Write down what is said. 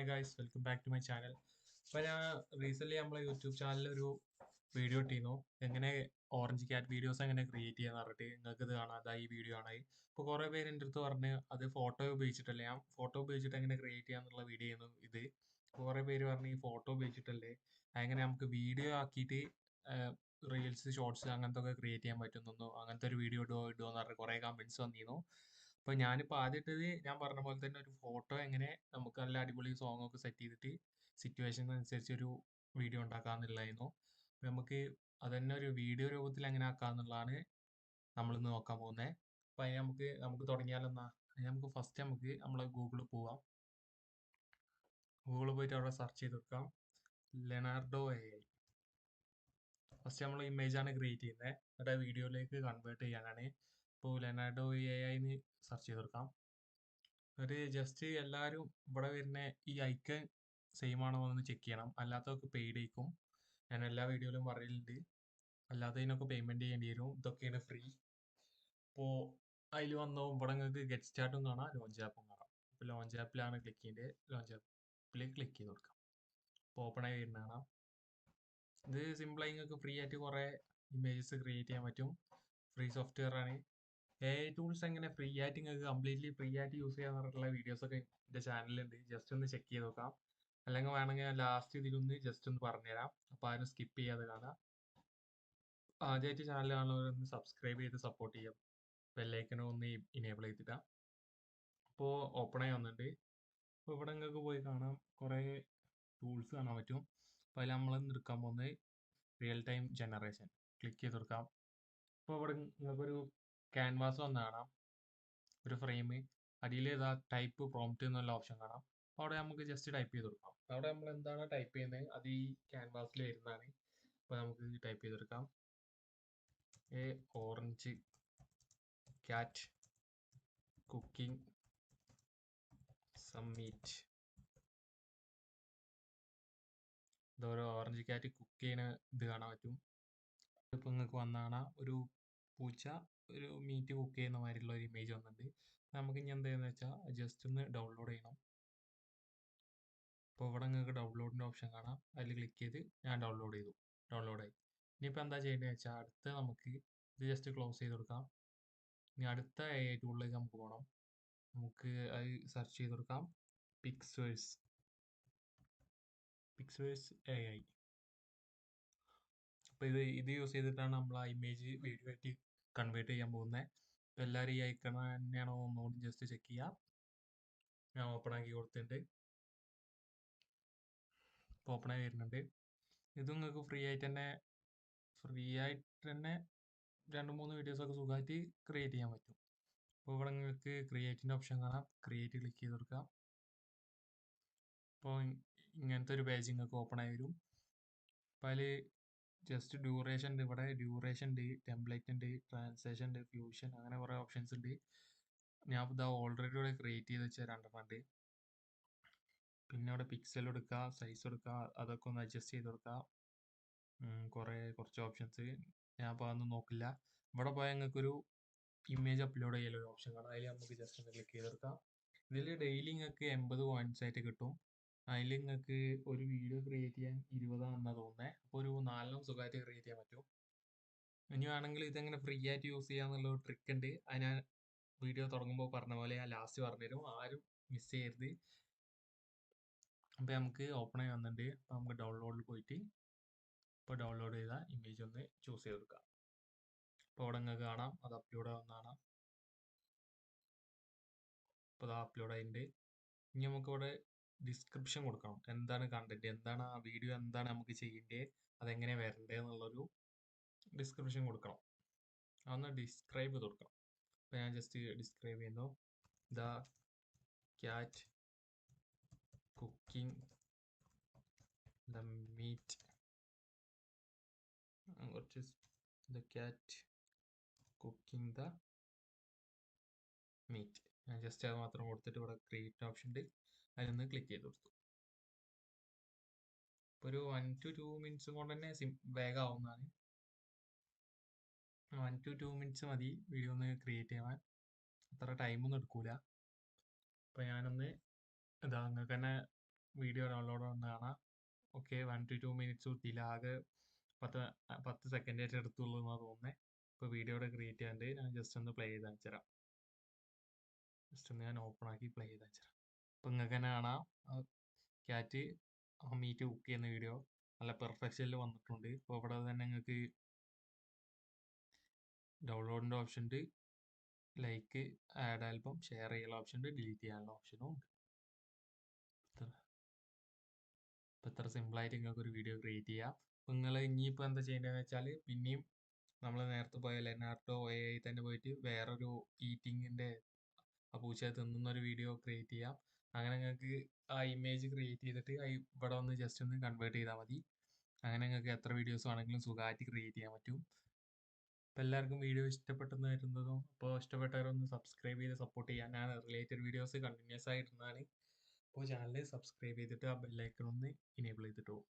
Guys, welcome back to my channel. അപ്പോൾ ഞാൻ recently നമ്മളെ യൂട്യൂബ് ചാനലിൽ ഒരു വീഡിയോ ഇട്ടിരുന്നു, എങ്ങനെ ഓറഞ്ച് ക്യാറ്റ് വീഡിയോസ് എങ്ങനെ ക്രിയേറ്റ് ചെയ്യാന്ന് പറഞ്ഞിട്ട്. നിങ്ങൾക്ക് ഇത് കാണാം, അതാ ഈ വീഡിയോ ആണ്. ഇപ്പോൾ കുറേ പേര് എൻ്റെ അടുത്ത് പറഞ്ഞ് അത് ഫോട്ടോ ഉപയോഗിച്ചിട്ടല്ലേ, ഞാൻ ഫോട്ടോ ഉപയോഗിച്ചിട്ട് എങ്ങനെ ക്രിയേറ്റ് ചെയ്യാന്നുള്ള വീഡിയോ ആയിരുന്നു ഇത്. കുറേ പേര് പറഞ്ഞ് ഈ ഫോട്ടോ ഉപയോഗിച്ചിട്ടല്ലേ അങ്ങനെ നമുക്ക് വീഡിയോ ആക്കിയിട്ട് റീൽസ്, ഷോർട്സ് അങ്ങനത്തെ ഒക്കെ ക്രിയേറ്റ് ചെയ്യാൻ പറ്റുന്നു, അങ്ങനത്തെ ഒരു വീഡിയോ ഇടുമോ എന്ന് പറഞ്ഞ് കുറേ കമൻറ്റ്സ് വന്നിരുന്നു. അപ്പോൾ ഞാനിപ്പോൾ ആദ്യം ഇട്ടത് ഞാൻ പറഞ്ഞ പോലെ തന്നെ ഒരു ഫോട്ടോ എങ്ങനെ നമുക്ക് നല്ല അടിപൊളി സോങ് ഒക്കെ സെറ്റ് ചെയ്തിട്ട് സിറ്റുവേഷനനുസരിച്ച് ഒരു വീഡിയോ ഉണ്ടാക്കാമെന്നുള്ളതായിരുന്നു. അപ്പോൾ നമുക്ക് അതന്നെ ഒരു വീഡിയോ രൂപത്തിൽ എങ്ങനെ ആക്കാമെന്നുള്ളതാണ് നമ്മളിന്ന് നോക്കാൻ പോകുന്നത്. അപ്പോൾ അതിന് നമുക്ക് തുടങ്ങിയാലെന്നാ. നമുക്ക് ഫസ്റ്റ് നമ്മളെ ഗൂഗിളിൽ പോവാം. ഗൂഗിളിൽ പോയിട്ട് അവിടെ സെർച്ച് ചെയ്ത് കൊടുക്കാം ലെനാർഡോ AI. ഫസ്റ്റ് നമ്മൾ ഇമേജാണ് ക്രിയേറ്റ് ചെയ്യുന്നത്, എന്നിട്ട് വീഡിയോയിലേക്ക് കൺവേർട്ട് ചെയ്യാനാണ്. ഇപ്പോൾ ലെനാർഡോ AI എന്ന് സെർച്ച് ചെയ്ത് കൊടുക്കാം. ഒരു ജസ്റ്റ് എല്ലാവരും ഇവിടെ വരുന്ന ഈ ഐക്കൺ സെയിം ആണോ എന്ന് ചെക്ക് ചെയ്യണം, അല്ലാത്തതൊക്കെ പെയ്ഡ് ആയിരിക്കും. ഞാൻ എല്ലാ വീഡിയോയിലും പറയലുണ്ട്, അല്ലാത്തതിനൊക്കെ പേയ്മെന്റ് ചെയ്യേണ്ടി വരും. ഇതൊക്കെയാണ് ഫ്രീ. ഇപ്പോൾ അതിൽ വന്നോ ഇവിടെ നിങ്ങൾക്ക് ഗെറ്റ് സ്റ്റാർട്ടും കാണാം, ലോഞ്ച് ആപ്പും കാണാം. ഇപ്പോൾ ലോഞ്ച് ആപ്പിലാണ് ക്ലിക്ക് ചെയ്യേണ്ടത്, ലോഞ്ച് ആപ്പിൽ ക്ലിക്ക് ചെയ്ത് കൊടുക്കാം. ഇപ്പോൾ ഓപ്പൺ ആയി വരുന്ന കാണാം. ഇത് സിമ്പിളായി നിങ്ങൾക്ക് ഫ്രീ ആയിട്ട് കുറേ ഇമേജസ് ക്രിയേറ്റ് ചെയ്യാൻ പറ്റും. ഫ്രീ സോഫ്റ്റ്വെയർ ആണ്. AI ടൂൾസ് എങ്ങനെ ഫ്രീ ആയിട്ട് നിങ്ങൾക്ക് കംപ്ലീറ്റ്ലി ഫ്രീ ആയിട്ട് യൂസ് ചെയ്യാൻ പറഞ്ഞിട്ടുള്ള വീഡിയോസ് ഒക്കെ എൻ്റെ ചാനലിലുണ്ട്. ജസ്റ്റ് ഒന്ന് ചെക്ക് ചെയ്ത് നോക്കാം. അല്ലെങ്കിൽ വേണമെങ്കിൽ ഞാൻ ലാസ്റ്റ് ഇതിലൊന്ന് ജസ്റ്റ് ഒന്ന് പറഞ്ഞുതരാം, അപ്പോൾ ആരും സ്കിപ്പ് ചെയ്യാതെ കാണാം. ആദ്യമായിട്ട് ചാനൽ കാണുന്നവരൊന്ന് സബ്സ്ക്രൈബ് ചെയ്ത് സപ്പോർട്ട് ചെയ്യാം. ബെല്ലൈക്കനും ഒന്ന് ഇനേബിൾ ചെയ്തിട്ടാം. ഇപ്പോൾ ഓപ്പൺ ആയി വന്നിട്ടുണ്ട്. അപ്പോൾ ഇവിടെ നിങ്ങൾക്ക് പോയി കാണാം, കുറേ ടൂൾസ് കാണാൻ പറ്റും. അപ്പോൾ അതിൽ നമ്മൾ എടുക്കാൻ പോകുന്നത് റിയൽ ടൈം ജനറേഷൻ. ക്ലിക്ക് ചെയ്ത് കൊടുക്കാം. അപ്പോൾ ഇവിടെ നിങ്ങൾക്കൊരു ക്യാൻവാസ് വന്ന് കാണാം, ഒരു ഫ്രെയിം. അടിയിൽ ഇതാ ടൈപ്പ് പ്രോംപ്റ്റ് എന്നുള്ള ഓപ്ഷൻ കാണാം. അപ്പോൾ അവിടെ നമുക്ക് ജസ്റ്റ് ടൈപ്പ് ചെയ്ത് കൊടുക്കാം. അവിടെ നമ്മൾ എന്താണ് ടൈപ്പ് ചെയ്യുന്നത് അത് ഈ ക്യാൻവാസിൽ വരുന്നതാണ്. അപ്പോൾ നമുക്ക് ടൈപ്പ് ചെയ്തെടുക്കാം a orange cat cooking some meat. ഇതൊരു ഓറഞ്ച് ക്യാറ്റ് കുക്ക് ചെയ്യുന്ന ഇത് കാണാൻ പറ്റും. ഇപ്പോൾ നിങ്ങൾക്ക് വന്നാണ് ഒരു പൂച്ച ഒരു മീറ്റ് കുക്ക് ചെയ്യുന്ന മാതിരിയുള്ള ഒരു ഇമേജ് വന്നിട്ടുണ്ട്. നമുക്ക് ഇനി എന്ത് ചെയ്യുന്നത് വെച്ചാൽ ജസ്റ്റ് ഒന്ന് ഡൗൺലോഡ് ചെയ്യണം. അപ്പോൾ ഇവിടെ നിങ്ങൾക്ക് ഡൗൺലോഡിൻ്റെ ഓപ്ഷൻ കാണാം, അതിൽ ക്ലിക്ക് ചെയ്ത് ഞാൻ ഡൗൺലോഡ് ചെയ്തു. ഡൗൺലോഡായി. ഇനിയിപ്പോൾ എന്താ ചെയ്യേണ്ടത് വെച്ചാൽ അടുത്ത നമുക്ക് ഇത് ജസ്റ്റ് ക്ലോസ് ചെയ്ത് കൊടുക്കാം. ഇനി അടുത്ത AI ടൂളിലേക്ക് നമുക്ക് പോകണം. നമുക്ക് അത് സെർച്ച് ചെയ്ത് കൊടുക്കാം, പിക്സ്വേഴ്സ് AI. അപ്പോൾ ഇത് യൂസ് ചെയ്തിട്ടാണ് നമ്മൾ ആ ഇമേജ് വീഡിയോ ആയിട്ട് കൺവേർട്ട് ചെയ്യാൻ പോകുന്നത്. അപ്പോൾ എല്ലാവരും ഈ ഐക്കൺ തന്നെയാണോ ഒന്നുകൂടി ജസ്റ്റ് ചെക്ക് ചെയ്യാം. ഞാൻ ഓപ്പൺ ആക്കി കൊടുത്തിട്ടുണ്ട്. ഇപ്പോൾ ഓപ്പൺ ആയി വരുന്നുണ്ട്. ഇത് നിങ്ങൾക്ക് ഫ്രീ ആയിട്ട് തന്നെ 2-3 വീഡിയോസൊക്കെ സുഖമായിട്ട് ക്രിയേറ്റ് ചെയ്യാൻ പറ്റും. അപ്പോൾ ഇവിടെ നിങ്ങൾക്ക് ക്രിയേറ്റിൻ്റെ ഓപ്ഷൻ കാണാം, ക്രിയേറ്റ് ക്ലിക്ക് ചെയ്ത് കൊടുക്കാം. അപ്പോൾ ഇങ്ങനത്തെ ഒരു പേജ് നിങ്ങൾക്ക് ഓപ്പൺ ആയി വരും. അപ്പോൾ അതിൽ ജസ്റ്റ് ഡ്യൂറേഷൻ ഉണ്ട്, ഇവിടെ ഡ്യൂറേഷൻ ഉണ്ട്, ടെംപ്ലേറ്റ് ഉണ്ട്, ട്രാൻസ്ലേഷൻ ഉണ്ട്, ഫ്യൂഷൻ, അങ്ങനെ കുറേ ഓപ്ഷൻസ് ഉണ്ട്. ഞാൻ ഇതാ ഓൾറെഡി ഇവിടെ ക്രിയേറ്റ് ചെയ്ത് വെച്ച 2 ഉണ്ട്. പിന്നെ ഇവിടെ പിക്സൽ എടുക്കുക, സൈസ് എടുക്കുക, അതൊക്കെ ഒന്ന് അഡ്ജസ്റ്റ് ചെയ്ത് കൊടുക്കുക. കുറച്ച് ഓപ്ഷൻസ് ഞാൻ ഇപ്പോൾ അതൊന്നും നോക്കില്ല. ഇവിടെ പോയാൽ നിങ്ങൾക്കൊരു ഇമേജ് അപ്ലോഡ് ചെയ്യാനൊരു ഓപ്ഷൻ കാണാം, അതിൽ നമുക്ക് ജസ്റ്റ് ഒന്ന് ക്ലിക്ക് ചെയ്തെടുക്കാം. ഇതിൽ ഡെയിലി നിങ്ങൾക്ക് 80 പോയിന്റ്സ് ആയിട്ട് കിട്ടും. അതിൽ നിങ്ങൾക്ക് ഒരു വീഡിയോ ക്രിയേറ്റ് ചെയ്യാൻ 20 എന്നാണ് തോന്നുന്നത്. അപ്പോൾ ഒരു 4 സുഖമായിട്ട് ക്രിയേറ്റ് ചെയ്യാൻ പറ്റും. ഇനി വേണമെങ്കിൽ ഇതെങ്ങനെ ഫ്രീ ആയിട്ട് യൂസ് ചെയ്യാന്നുള്ള ഒരു ട്രിക്ക് ഉണ്ട്, അത് ഞാൻ വീഡിയോ തുടങ്ങുമ്പോൾ പറഞ്ഞ പോലെ ഞാൻ ലാസ്റ്റ് പറഞ്ഞുതരും, ആരും മിസ് ചെയ്യരുത്. അപ്പോൾ നമുക്ക് ഓപ്പൺ ആയി വന്നിട്ടുണ്ട്. അപ്പോൾ നമുക്ക് ഡൗൺലോഡിൽ പോയിട്ട് ഇപ്പോൾ ഡൗൺലോഡ് ചെയ്ത ഇമേജ് ഒന്ന് ചൂസ് ചെയ്ത് കൊടുക്കാം. അപ്പോൾ അവിടെ നിങ്ങൾക്ക് കാണാം അത് അപ്ലോഡ് ആവുന്നതാണ്. ഇപ്പോൾ അത് അപ്ലോഡ് ആയിട്ടുണ്ട്. ഇനി നമുക്കിവിടെ ഡിസ്ക്രിപ്ഷൻ കൊടുക്കണം, എന്താണ് കണ്ടന്റ്, എന്താണ് ആ വീഡിയോ, എന്താണ് നമുക്ക് ചെയ്യേണ്ടത്, അതെങ്ങനെ വരണ്ടേ എന്നുള്ളൊരു ഡിസ്ക്രിപ്ഷൻ കൊടുക്കണം. അതൊന്ന് ഡിസ്ക്രൈബ് ചെയ്ത് കൊടുക്കണം. അപ്പോൾ ഞാൻ ജസ്റ്റ് ഡിസ്ക്രൈബ് ചെയ്യുന്നു, the cat cooking the meat. കുറച്ച് the cat cooking the meat. ഞാൻ ജസ്റ്റ് അത് മാത്രം കൊടുത്തിട്ട് ഇവിടെ ക്രിയേറ്റ് ഓപ്ഷൻ ഉണ്ട്, അതിലൊന്ന് ക്ലിക്ക് ചെയ്ത് കൊടുത്തു. ഇപ്പോൾ ഒരു 1 to 2 മിനിറ്റ്സ് കൊണ്ട് തന്നെ വേഗം ആവുന്നതാണ്. 1 to 2 മിനിറ്റ്സ് മതി വീഡിയോ ഒന്ന് ക്രിയേറ്റ് ചെയ്യാൻ, അത്ര ടൈമൊന്നും എടുക്കൂല. അപ്പോൾ ഞാനൊന്ന് ഇതാ നിങ്ങൾക്ക് തന്നെ വീഡിയോ ഡൗൺലോഡ് ആവുന്ന കാണാം. ഓക്കെ 1 to 2 മിനിറ്റ്സ് കിട്ടിയില്ല, ആകെ 10 സെക്കൻഡായിട്ട് എടുത്തുള്ളൂ എന്നാണ് തോന്നുന്നത്. ഇപ്പോൾ വീഡിയോയുടെ ക്രിയേറ്റ് ചെയ്യാണ്ട് ഞാൻ ജസ്റ്റ് ഒന്ന് പ്ലേ ചെയ്ത് അയച്ചുതരാം. ജസ്റ്റ് ഒന്ന് ഞാൻ ഓപ്പൺ ആക്കി പ്ലേ ചെയ്ത് അയച്ചുതരാം. അപ്പോൾ നിങ്ങൾക്ക് തന്നെ കാണാം ക്യാറ്റ് മീറ്റ് കുക്ക് ചെയ്യുന്ന വീഡിയോ നല്ല പെർഫെക്ഷനിൽ വന്നിട്ടുണ്ട്. അപ്പോൾ ഇവിടെ തന്നെ നിങ്ങൾക്ക് ഡൗൺലോഡിൻ്റെ ഓപ്ഷൻ ഉണ്ട്, ലൈക്ക്, ആഡ് ആൽബം, ഷെയർ ചെയ്യാനുള്ള ഓപ്ഷൻ ഉണ്ട്, ഡിലീറ്റ് ചെയ്യാനുള്ള ഓപ്ഷനും ഉണ്ട്. ഇത്ര സിമ്പിളായിട്ട് നിങ്ങൾക്ക് ഒരു വീഡിയോ ക്രിയേറ്റ് ചെയ്യാം. അപ്പോൾ നിങ്ങൾ ഇനിയിപ്പോൾ എന്താ ചെയ്യേണ്ടതെന്ന് വെച്ചാൽ പിന്നെയും നമ്മൾ നേരത്തെ പോയ ലെനാർഡോ AI തന്നെ പോയിട്ട് വേറൊരു ഈറ്റിങ്ങിൻ്റെ പൂച്ച തിന്നുന്ന ഒരു വീഡിയോ ക്രിയേറ്റ് ചെയ്യാം. അങ്ങനെ നിങ്ങൾക്ക് ആ ഇമേജ് ക്രിയേറ്റ് ചെയ്തിട്ട് ഇവിടെ ഒന്ന് ജസ്റ്റ് ഒന്ന് കൺവേർട്ട് ചെയ്താൽ മതി. അങ്ങനെ നിങ്ങൾക്ക് എത്ര വീഡിയോസ് വേണമെങ്കിലും സുഖമായിട്ട് ക്രിയേറ്റ് ചെയ്യാൻ പറ്റും. അപ്പോൾ എല്ലാവർക്കും വീഡിയോ ഇഷ്ടപ്പെട്ടെന്ന് വരുന്നതും, അപ്പോൾ ഇഷ്ടപ്പെട്ടവരൊന്ന് സബ്സ്ക്രൈബ് ചെയ്ത് സപ്പോർട്ട് ചെയ്യാൻ. ഞാൻ റിലേറ്റഡ് വീഡിയോസ് കണ്ടിന്യൂസ് ആയിട്ടിരുന്നതാണ്. അപ്പോൾ ചാനൽ സബ്സ്ക്രൈബ് ചെയ്തിട്ട് ആ ബെല്ലൈക്കൺ ഒന്ന് ഇനേബിൾ ചെയ്തിട്ട് പോകും.